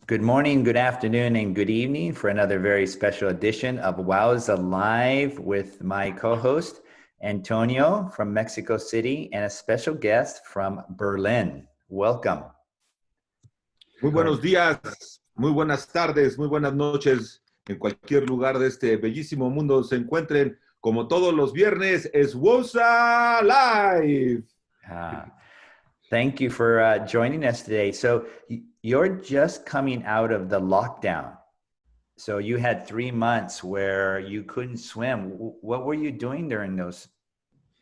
Good morning, good afternoon, and good evening for another very special edition of WOWSA Live with my co-host, Antonio from Mexico City, and a special guest from Berlin. Welcome. Muy buenos días, muy buenas tardes, muy buenas noches. En cualquier lugar de este bellísimo mundo se encuentren, como todos los viernes, es WOWSA Live. Thank you for joining us today. So you're just coming out of the lockdown. So you had 3 months where you couldn't swim. What were you doing during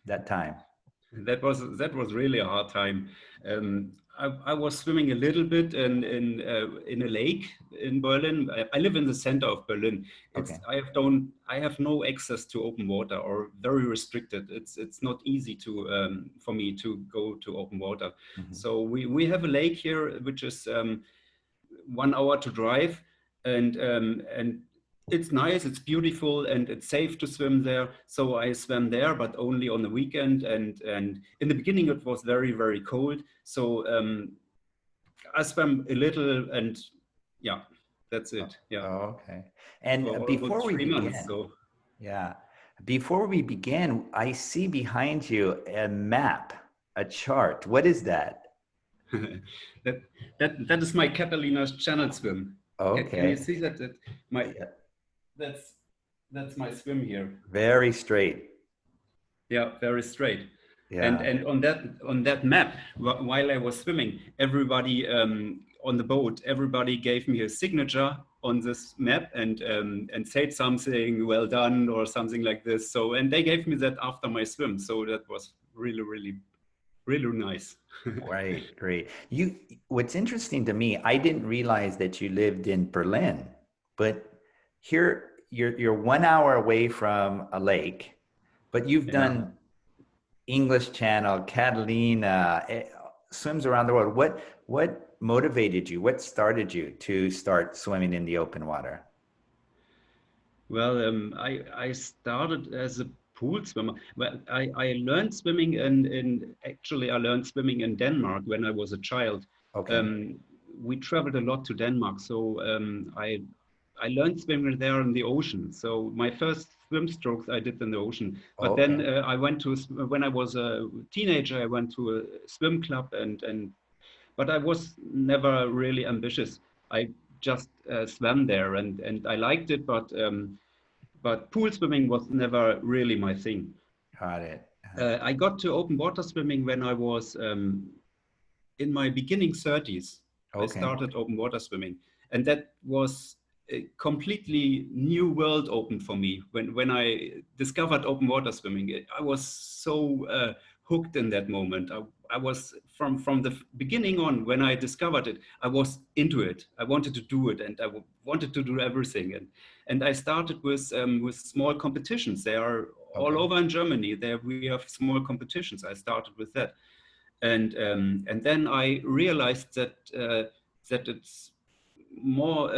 that time? That was really a hard time. I was swimming a little bit in a lake in Berlin. I live in the center of Berlin. Okay. I have no access to open water, or very restricted. It's not easy for me to go to open water. Mm-hmm. So we have a lake here, which is 1 hour to drive, and it's nice, it's beautiful, and it's safe to swim there. So I swam there, but only on the weekend. And in the beginning, it was very, very cold. So I swam a little, and yeah, that's it. Yeah. Oh, okay. And For before we 3 begin, months, so. yeah, before we begin, I see behind you a map, a chart. What is that? that is my Catalina's channel swim. Okay. Can you see that? That's my swim here. Very straight. Yeah, very straight. Yeah. And on that map, while I was swimming, everybody on the boat, everybody gave me a signature on this map and said something, well done, or something like this. So, and they gave me that after my swim. So that was really, really, really nice. Right, great. What's interesting to me, I didn't realize that you lived in Berlin, but here you're 1 hour away from a lake, but you've done English Channel, Catalina, swims around the world. What motivated you? What started you to start swimming in the open water? Well, I started as a pool swimmer, but I learned swimming actually I learned swimming in Denmark when I was a child. Okay. We traveled a lot to Denmark, so I learned swimming there in the ocean. So my first swim strokes I did in the ocean. But Okay. then when I was a teenager, I went to a swim club, but I was never really ambitious. I just swam there, and I liked it, but pool swimming was never really my thing. Got it. I got to open water swimming when I was in my beginning 30s. Okay. I started open water swimming, and that was a completely new world opened for me. When I discovered open water swimming, I was so hooked in that moment. I was from the beginning on, when I discovered it, I was into it. I wanted to do it, and I wanted to do everything. And I started with small competitions. They are all over in Germany. There we have small competitions. I started with that, and then I realized that it's more.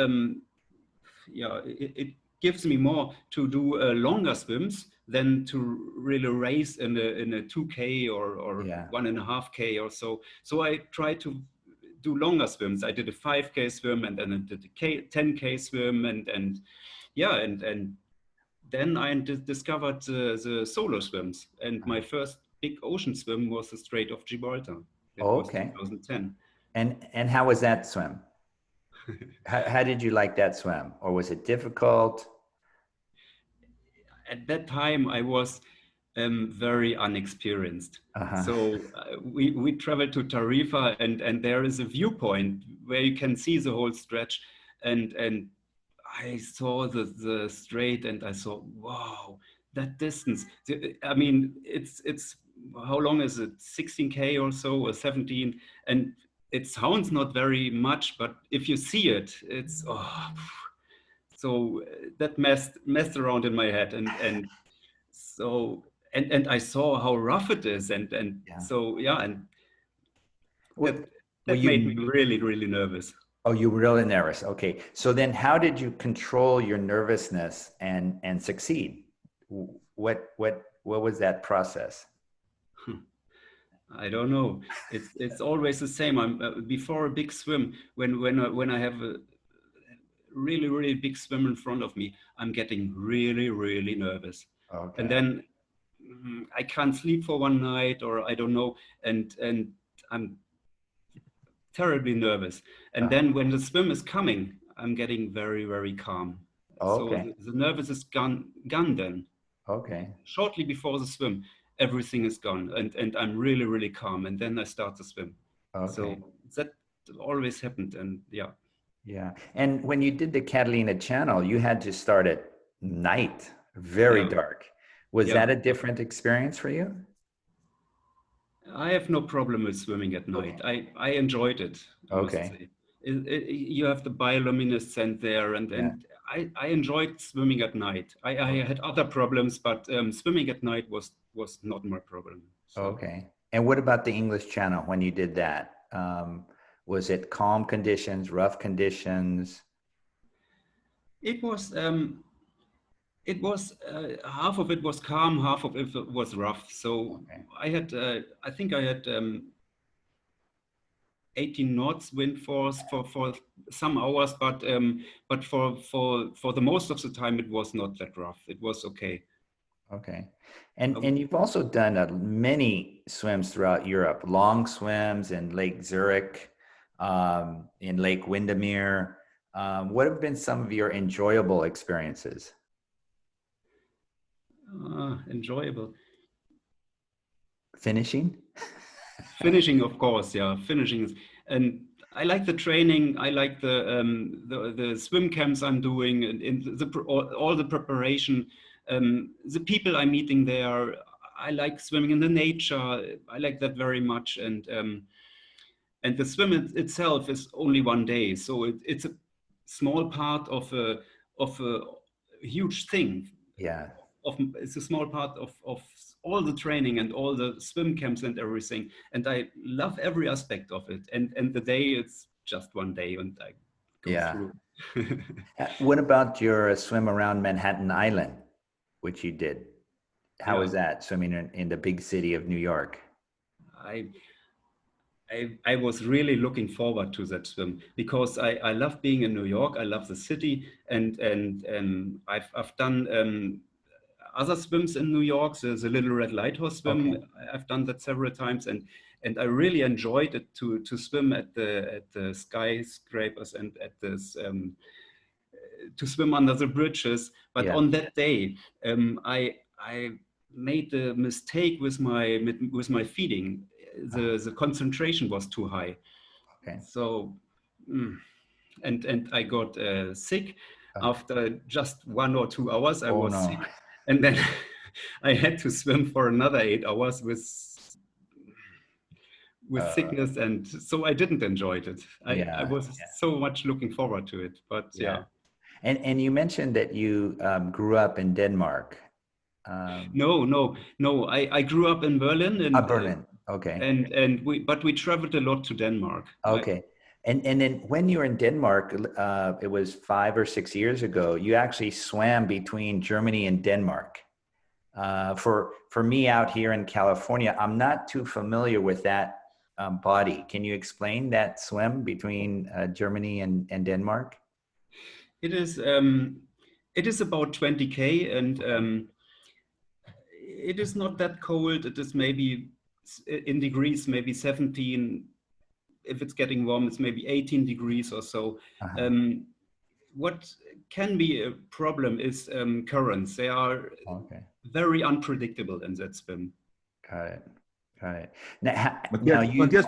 It gives me more to do longer swims than to really race in a 2K or 1.5K or so. So I tried to do longer swims. I did a 5K swim, and then I did a 10K swim, and then I discovered the solo swims. And my first big ocean swim was the Strait of Gibraltar. It was 2010. And how was that swim? How did you like that swim, or was it difficult? At that time, I was very unexperienced. So we traveled to Tarifa, and there is a viewpoint where you can see the whole stretch, and I saw the strait, and I thought, wow, that distance. I mean, it's how long is it? 16K or so, or 17, and it sounds not very much, but if you see it, it's so that messed around in my head, and so I saw how rough it is, and that made me really, really nervous. Oh, you were really nervous. Okay, so then how did you control your nervousness and succeed? What was that process? I don't know. It's always the same. I'm before a big swim, when I have really, really big swim in front of me, I'm getting really, really nervous. Okay. And then I can't sleep for one night, or I don't know, and I'm terribly nervous. And then when the swim is coming, I'm getting very, very calm. Okay. So the nervous is gone then. Okay. Shortly before the swim, everything is gone, and I'm really, really calm. And then I start to swim. Okay. So that always happened, and yeah. Yeah. And when you did the Catalina Channel, you had to start at night, very dark. Was that a different experience for you? I have no problem with swimming at night. I enjoyed it. Okay. You have the bioluminescent there, and I enjoyed swimming at night. I had other problems, but swimming at night was not my problem. So. Okay. And what about the English Channel when you did that? Was it calm conditions, rough conditions? It was half of it was calm, half of it was rough. So I had, I think I had 18 knots wind force for some hours, but for the most of the time it was not that rough. It was okay. Okay. And you've also done many swims throughout Europe, long swims in Lake Zurich, in Lake Windermere. What have been some of your enjoyable experiences? Enjoyable. Finishing? Finishing, of course, yeah. Finishing is, and I like the training. I like the swim camps I'm doing, and all the preparation. The people I'm meeting there. I like swimming in the nature. I like that very much, and the swim itself is only one day, so it's a small part of a huge thing. Yeah. It's a small part of all the training and all the swim camps and everything, and I love every aspect of it. And the day, it's just one day, and I go through. What about your swim around Manhattan Island, which you did? How was that, swimming in the big city of New York? I was really looking forward to that swim because I love being in New York. I love the city, and I've done other swims in New York. There's a Little Red Lighthouse swim. Okay. I've done that several times, and I really enjoyed it to swim at the skyscrapers and at this to swim under the bridges. But on that day, I made the mistake with my feeding. The concentration was too high. Okay. So, and I got sick after just 1 or 2 hours. I was sick. And then I had to swim for another 8 hours with sickness, and so I didn't enjoy it. I was so much looking forward to it, but And you mentioned that you grew up in Denmark. No. I grew up in Berlin. Berlin. Okay. But we traveled a lot to Denmark. Okay. And then when you were in Denmark, it was 5 or 6 years ago, you actually swam between Germany and Denmark. For me out here in California, I'm not too familiar with that body. Can you explain that swim between Germany and Denmark? It is about 20K, and it is not that cold. It is maybe in degrees, maybe 17. If it's getting warm, it's maybe 18 degrees or so. What can be a problem is currents. They are very unpredictable in that swim. Got it. Matthias,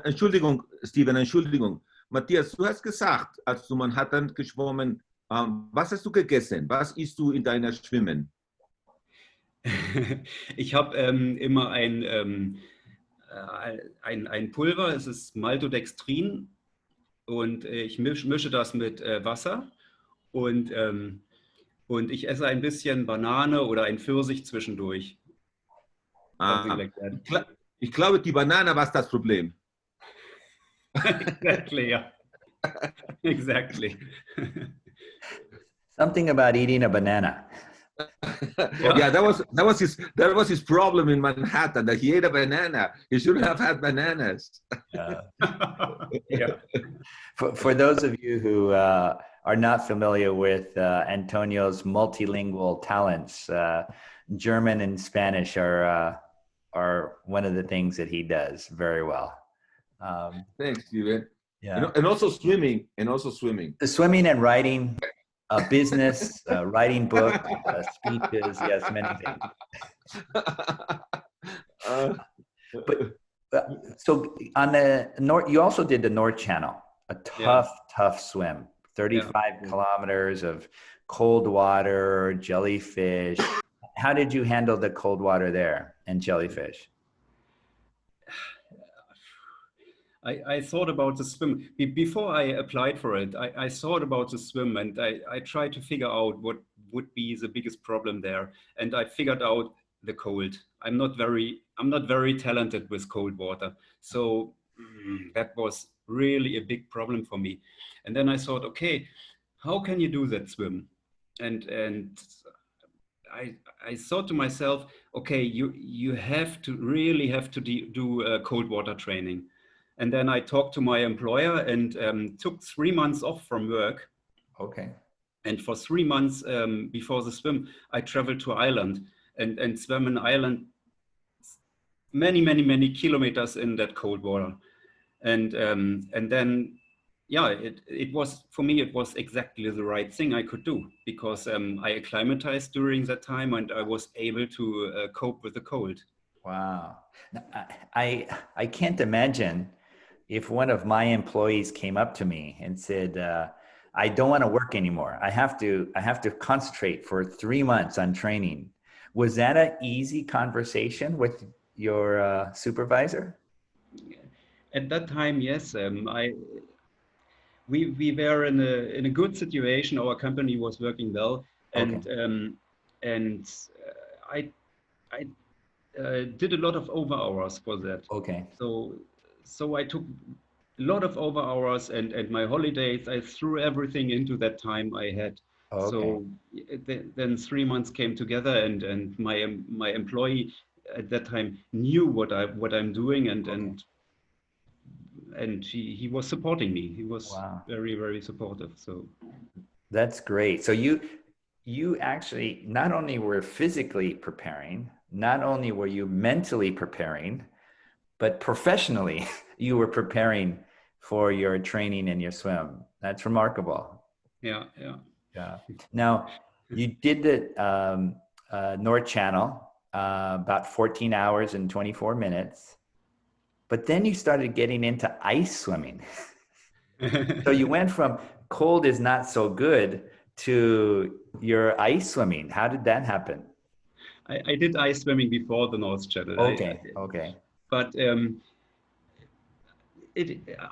Entschuldigung, Steven, Entschuldigung. Matthias, du hast gesagt, als du Manhattan geschwommen, was hast du gegessen? Was isst du in deiner Schwimmen? Ich habe immer ein Pulver, es ist Maltodextrin, und ich mische das mit Wasser, und ich esse ein bisschen Banane oder ein Pfirsich zwischendurch. Ich glaube, die Banane war das Problem. Exactly, yeah. Exactly. Something about eating a banana. Yeah, that was his problem in Manhattan, that he ate a banana. He shouldn't have had bananas. For those of you who are not familiar with Antonio's multilingual talents, German and Spanish are one of the things that he does very well. Thanks, Steven. Yeah, And also swimming, The swimming and writing, business, writing books, speeches, yes, many things. But so on the north, you also did the North Channel, a tough swim, 35 kilometers of cold water, jellyfish. How did you handle the cold water there and jellyfish? I thought about the swim. Before I applied for it, I thought about the swim, and I tried to figure out what would be the biggest problem there. And I figured out the cold. I'm not very talented with cold water. So that was really a big problem for me. And then I thought, okay, how can you do that swim? And I thought to myself, okay, you really have to do cold water training. And then I talked to my employer and took 3 months off from work. Okay. And for 3 months before the swim, I traveled to Ireland and swam in Ireland many kilometers in that cold water. And then, yeah, it was, for me, it was exactly the right thing I could do, because I acclimatized during that time and I was able to cope with the cold. Wow. I can't imagine if one of my employees came up to me and said, I don't want to work anymore. I have to concentrate for 3 months on training. Was that an easy conversation with your supervisor? At that time, yes. We were in a good situation. Our company was working well, and I did a lot of over hours for that. Okay. So I took a lot of over hours and my holidays. I threw everything into that time I had. Okay. So then 3 months came together, and my employee at that time knew what I'm doing, and he was supporting me. He was very supportive. So that's great. So you actually not only were physically preparing, not only were you mentally preparing, but professionally you were preparing for your training and your swim. That's remarkable. Yeah. Now you did the North Channel about 14 hours and 24 minutes. But then you started getting into ice swimming. So you went from cold is not so good to your ice swimming. How did that happen? I did ice swimming before the North Channel. Okay. But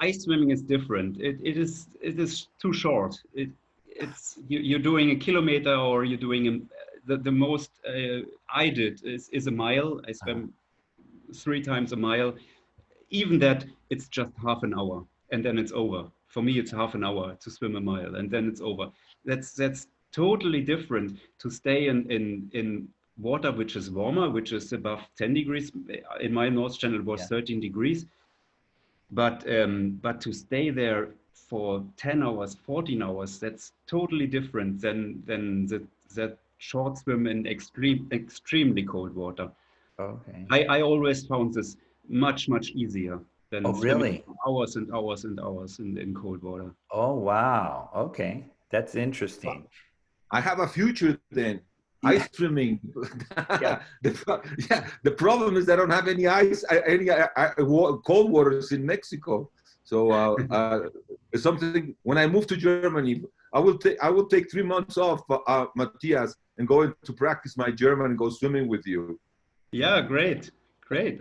ice swimming is different. It is too short. It's you're doing a kilometer, or you're doing the most I did is a mile. I swam 3 times a mile. Even that, it's just half an hour and then it's over. For me, it's half an hour to swim a mile and then it's over. That's totally different to stay in water which is warmer, which is above 10 degrees. In my North Channel it was 13 degrees. But to stay there for 10 hours, 14 hours, that's totally different than that short swim in extremely cold water. Okay. I always found this much easier than really? hours and hours and hours in cold water. Oh, wow. Okay. That's interesting. I have a future then. Ice swimming. The problem is I don't have any cold waters in Mexico. So it's something. When I move to Germany, I will take 3 months off, Matthias, and go to practice my German and go swimming with you. Yeah, great.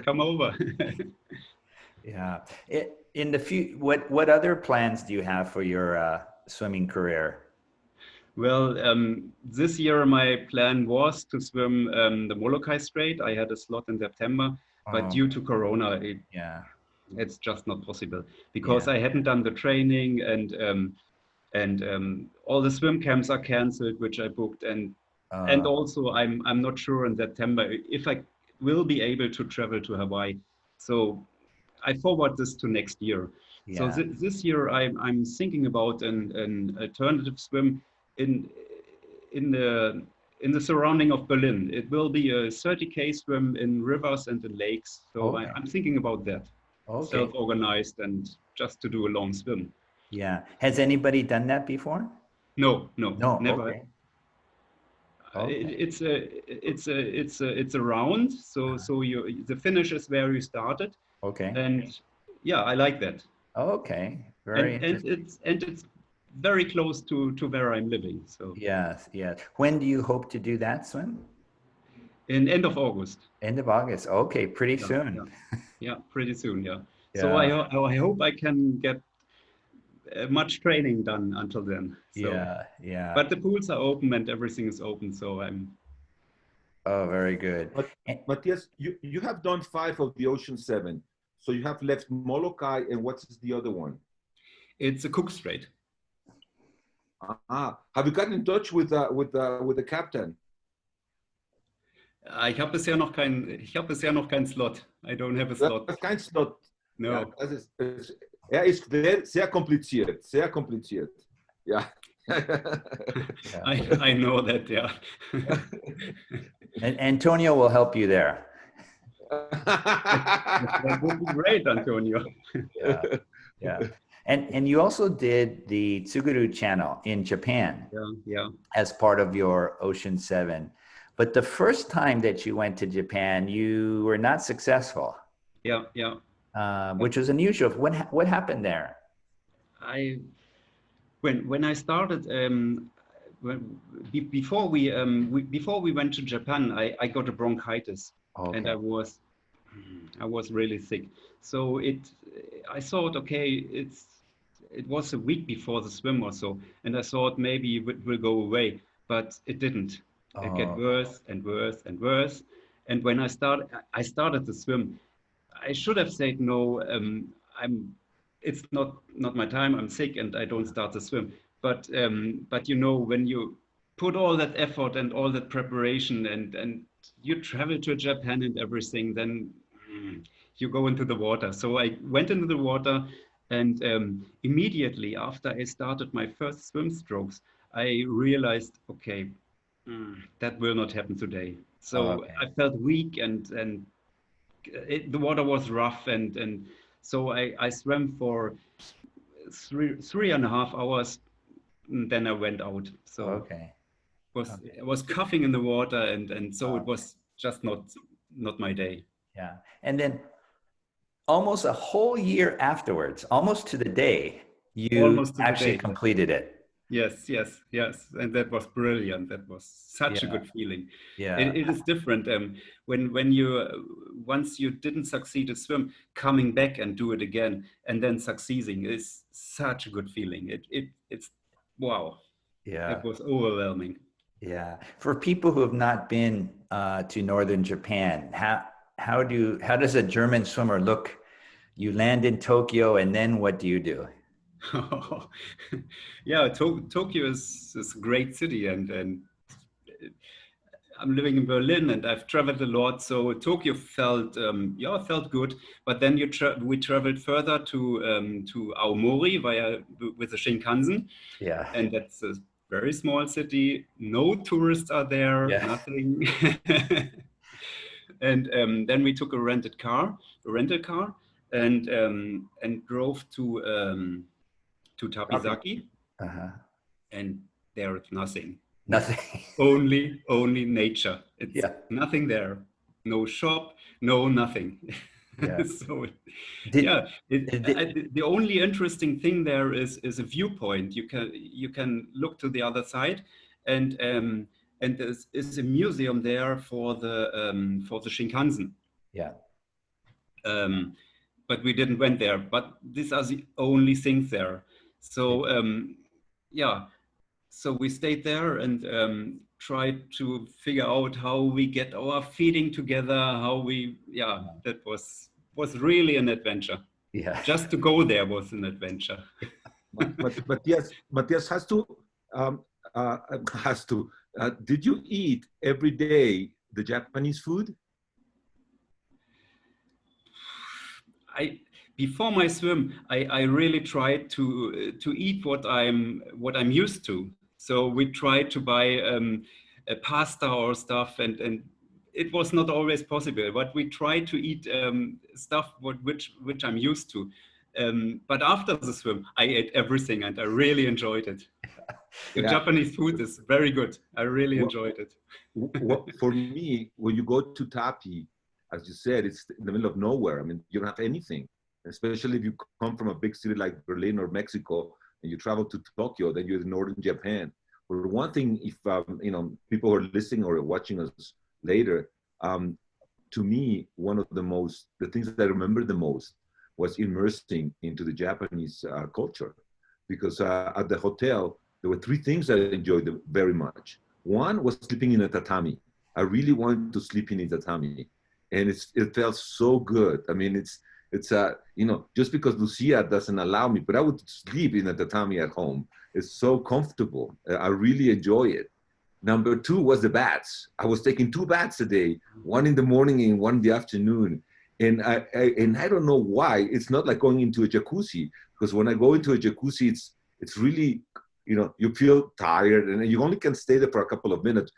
Come over. Yeah. In the what other plans do you have for your swimming career? Well, this year my plan was to swim the Molokai Strait. I had a slot in September, but due to Corona, it's just not possible, because I hadn't done the training, and all the swim camps are cancelled, which I booked, and also I'm not sure in September if I will be able to travel to Hawaii. So I forward this to next year. So Yeah. this year I'm thinking about an alternative swim in in the in the surrounding of Berlin. It will be a 30K swim in rivers and in lakes. So Okay. I'm thinking about that, Okay. self-organized and just to do a long swim. Yeah. Has anybody done that before? No, no, No. never. Okay. Okay. It's a round. So you the finish is where you started, Okay. and yeah, I like that. Okay. Very interesting. It's very close to where I'm living. So Yes. Yes. When do you hope to do that swim? in end of August. End of August. Okay. Pretty Yeah, yeah, soon. yeah, pretty soon. Yeah. So Yeah. I hope I can get much training done until then. So, Yeah. Yeah. but the pools are open and everything is open. So I'm. Oh, very good. But Matthias, you have done 5 of the Ocean 7. So you have left Molokai, and what's the other one? It's a Cook Strait. Have you gotten in touch with the captain? Ich habe bisher noch keinen Slot. I don't have a slot. Das ist kein Slot. No. Ja, ist sehr kompliziert, sehr kompliziert. Ja. I know that, yeah. And Antonio will help you there. That would be great, Antonio. Yeah. Yeah. And you also did the Tsuguru Channel in Japan. Yeah, yeah. As part of your Ocean 7. But the first time that you went to Japan, you were not successful. Yeah, yeah. Which was unusual. What happened there? When I started, before we went to Japan, I got a bronchitis, Okay. and I was really sick. So I thought, okay, it was a week before the swim or so, and I thought maybe it will go away, but it didn't. It got worse and worse and worse. And when I started the swim, I should have said no. It's not my time. I'm sick and I don't start the swim. But you know, when you put all that effort and all that preparation and you travel to Japan and everything, then you go into the water. So I went into the water, and immediately after I started my first swim strokes, I realized, okay, that will not happen today. So I felt weak, and the water was rough, and so I swam for 3.5 hours, and then I went out. So I was coughing in the water, and so it was just not my day. Yeah. And then almost a whole year afterwards, almost to the day, you actually completed it. Yes, yes, yes. And that was brilliant. That was such a good feeling. Yeah. It is different. When you, once you didn't succeed to swim, coming back and do it again, and then succeeding is such a good feeling. It's wow. Yeah. It was overwhelming. Yeah. For people who have not been to northern Japan, how does a German swimmer look? You land in Tokyo, and then what do you do? Yeah, Tokyo is a great city, and I'm living in Berlin, and I've traveled a lot. So Tokyo felt good. But then we traveled further to Aomori with the Shinkansen. Yeah. And that's a very small city. No tourists are there. Yeah. Nothing. And then we took a rental car, and drove to Tapisaki, and there is nothing. Nothing. only nature. It's nothing there. No shop, no nothing. Yeah. So the only interesting thing there is a viewpoint. You can look to the other side, and there is a museum there for the Shinkansen. Yeah. But we didn't went there. But these are the only things there. So so we stayed there and tried to figure out how we get our feeding together. That was really an adventure. Yeah. Just to go there was an adventure. But Matthias has to. Did you eat every day the Japanese food? before my swim, I really tried to eat what I'm used to. So we tried to buy a pasta or stuff, and it was not always possible. But we tried to eat stuff which I'm used to. But after the swim, I ate everything, and I really enjoyed it. The Japanese food is very good. I really enjoyed it. For me, when you go to Tapi, as you said, it's in the middle of nowhere. I mean, you don't have anything, especially if you come from a big city like Berlin or Mexico and you travel to Tokyo, then you're in northern Japan. But one thing, if you know, people who are listening or watching us later, to me, one of the things that I remember the most was immersing into the Japanese culture, because at the hotel, there were three things that I enjoyed very much. One was sleeping in a tatami. I really wanted to sleep in a tatami, and it felt so good. I mean, it's you know, just because Lucia doesn't allow me, but I would sleep in a tatami at home. It's so comfortable. I really enjoy it. Number two was the baths. I was taking 2 baths a day, one in the morning and one in the afternoon. And I don't know why. It's not like going into a jacuzzi, because when I go into a jacuzzi, it's really, you know, you feel tired and you only can stay there for a couple of minutes.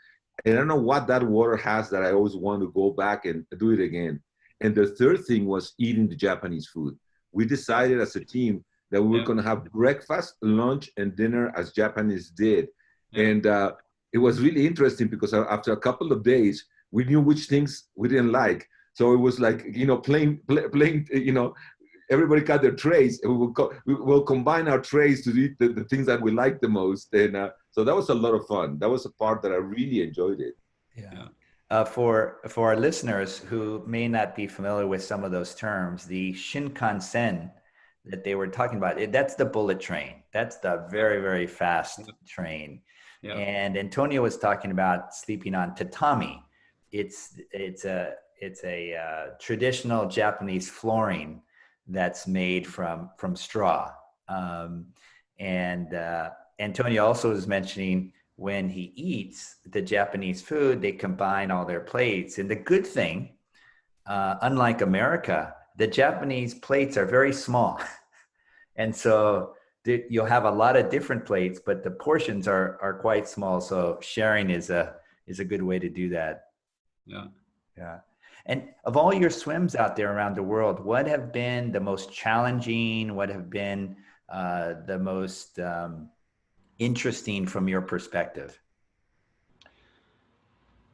And I don't know what that water has that I always want to go back and do it again. And the third thing was eating the Japanese food. We decided as a team that we were going to have breakfast, lunch, and dinner as Japanese did. And it was really interesting because after a couple of days, we knew which things we didn't like. So it was like, you know, playing, you know, everybody got their trays, and we will combine our trays to eat the things that we like the most. And so that was a lot of fun. That was a part that I really enjoyed it. Yeah. For our listeners who may not be familiar with some of those terms, the Shinkansen that they were talking about, that's the bullet train. That's the very, very fast train. Yeah. And Antonio was talking about sleeping on tatami. It's a traditional Japanese flooring that's made from straw. And Antonio also was mentioning when he eats the Japanese food, they combine all their plates. And the good thing, unlike America, the Japanese plates are very small. And so you'll have a lot of different plates, but the portions are quite small. So sharing is a good way to do that. Yeah. Yeah. And of all your swims out there around the world, what have been the most challenging? What have been the most interesting from your perspective?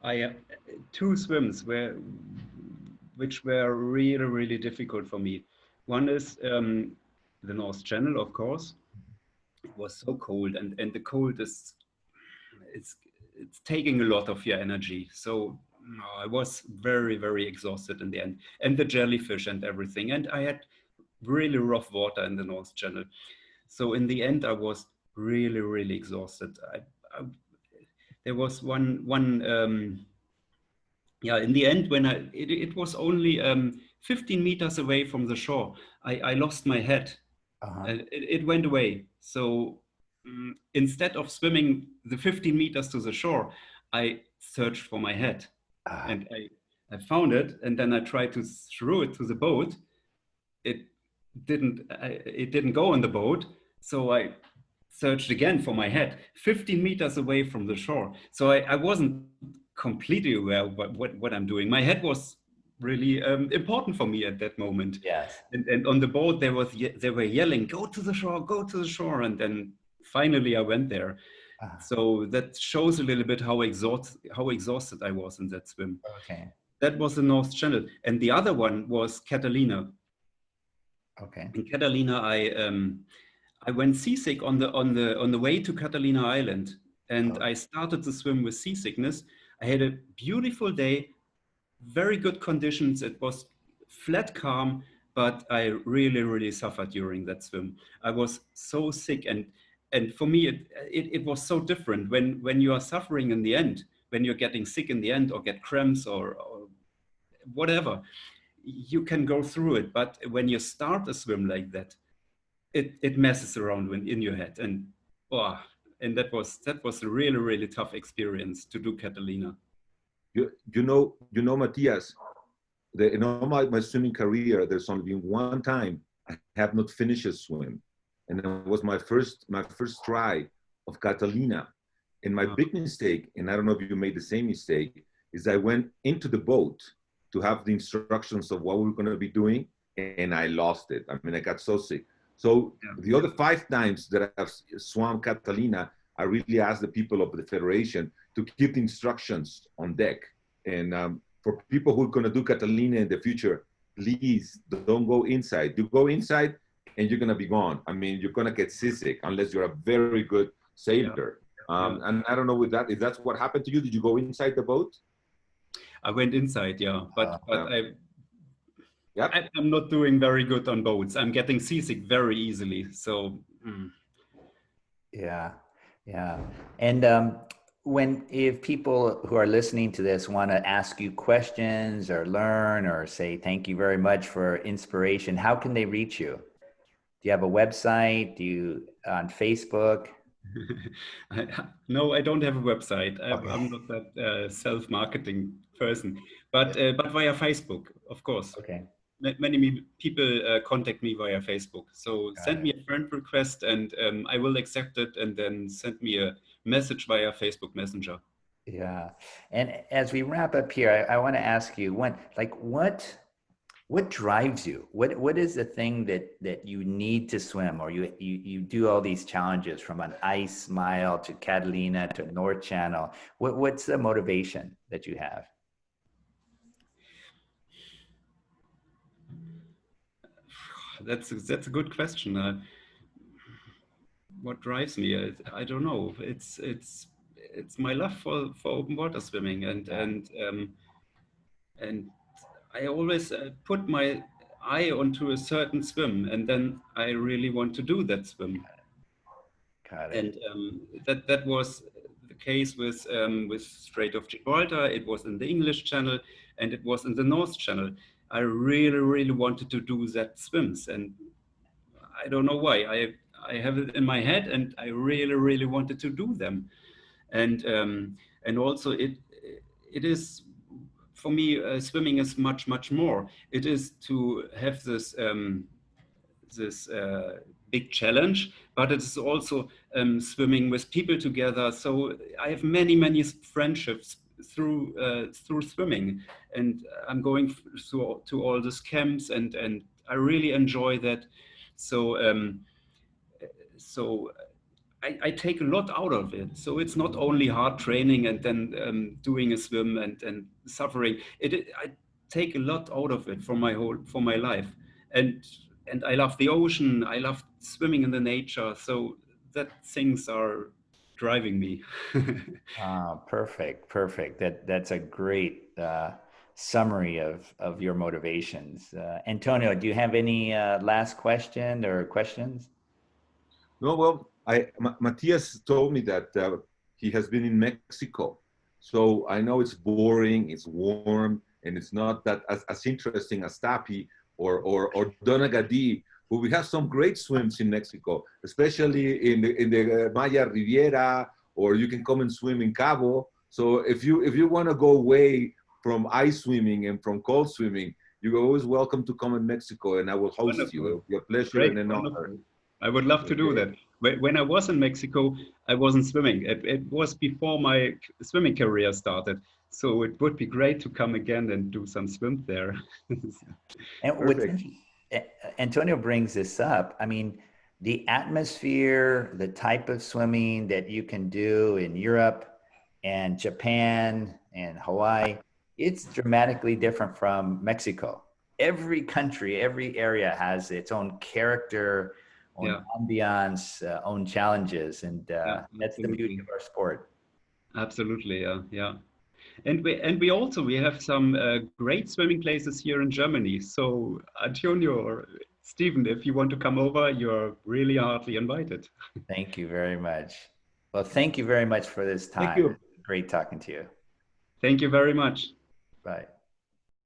I 2 swims which were really, really difficult for me. One is the North Channel, of course. It was so cold, and the cold it's taking a lot of your energy. So I was very, very exhausted in the end, and the jellyfish and everything. And I had really rough water in the North Channel. So in the end, I was really, really exhausted. There was one in the end, when it was only 15 meters away from the shore, I lost my head. It went away. So instead of swimming the 15 meters to the shore, I searched for my head. And I found it, and then I tried to throw it to the boat. It didn't go on the boat. So I searched again for my head, 15 meters away from the shore. So I wasn't completely aware of what I'm doing. My head was really important for me at that moment. Yes. And on the boat, they were yelling, "Go to the shore, go to the shore." And then finally I went there. So that shows a little bit how exhausted I was in that swim. Okay. That was the North Channel. And the other one was Catalina. Okay. In Catalina, I went seasick on the way to Catalina Island, and I started to swim with seasickness. I had a beautiful day, very good conditions. It was flat calm, but I really, really suffered during that swim. I was so sick, and for me, it was so different when you are suffering in the end, when you're getting sick in the end, or get cramps or whatever, you can go through it. But when you start a swim like that, it messes around in your head, and that was a really, really tough experience to do Catalina. You know, Matthias, in all my swimming career, there's only been one time I have not finished a swim. And it was my first try of Catalina. And my big mistake, and I don't know if you made the same mistake, is I went into the boat to have the instructions of what we were going to be doing, and I lost it. I mean, I got so sick. So the other 5 times that I've swum Catalina, I really asked the people of the Federation to keep the instructions on deck. And for people who are going to do Catalina in the future, please don't go inside. You go inside and you're going to be gone. I mean, you're going to get seasick unless you're a very good sailor. And I don't know if that's what happened to you. Did you go inside the boat? I went inside, yeah, but I'm not doing very good on boats. I'm getting seasick very easily. So yeah. And if people who are listening to this want to ask you questions or learn or say thank you very much for inspiration, how can they reach you? Do you have a website? Do you on Facebook? No, I don't have a website. I'm not that self-marketing person, but via Facebook, of course. Okay. Many people contact me via Facebook. So send me a friend request and I will accept it, and then send me a message via Facebook Messenger. Yeah. And as we wrap up here, I want to ask you, what drives you? What is the thing that you need to swim, or you do all these challenges from an ice mile to Catalina to North Channel? What's the motivation that you have? That's a good question. What drives me? I don't know. It's my love for open water swimming, and I always put my eye onto a certain swim, and then I really want to do that swim. Got it. And that was the case with Strait of Gibraltar. It was in the English Channel, and it was in the North Channel. I really wanted to do that swims, and I don't know why. I have it in my head, and I really wanted to do them, and also it is, for me, swimming is much more. It is to have this big challenge, but it is also swimming with people together. So I have many friendships through swimming, and I'm going to all these camps, and I really enjoy that. So I take a lot out of it. So it's not only hard training and then doing a swim and suffering. I take a lot out of it for my life, and I love the ocean. I love swimming in the nature. So that things are driving me. Perfect. That's a great summary of your motivations. Antonio, do you have any last question or questions? No, well, Matthias told me that he has been in Mexico. So I know it's boring, it's warm, and it's not that as interesting as Tapi or Donagadí, but we have some great swims in Mexico, especially in the Maya Riviera, or you can come and swim in Cabo. So if you want to go away from ice swimming and from cold swimming, you're always welcome to come in Mexico, and I will host Wonderful. you. It'll be a pleasure Great, and an wonderful. honor. I would love to do that. When I was in Mexico, I wasn't swimming. It was before my swimming career started. So it would be great to come again and do some swim there. And Antonio brings this up. I mean, the atmosphere, the type of swimming that you can do in Europe and Japan and Hawaii, it's dramatically different from Mexico. Every country, every area has its own character, own ambiance, own challenges, and that's the beauty of our sport. Absolutely, yeah. And we have some great swimming places here in Germany. So Antonio or Stephen, if you want to come over, you're really heartily invited. Thank you very much. Well, thank you very much for this time. Thank you. Great talking to you. Thank you very much. Bye.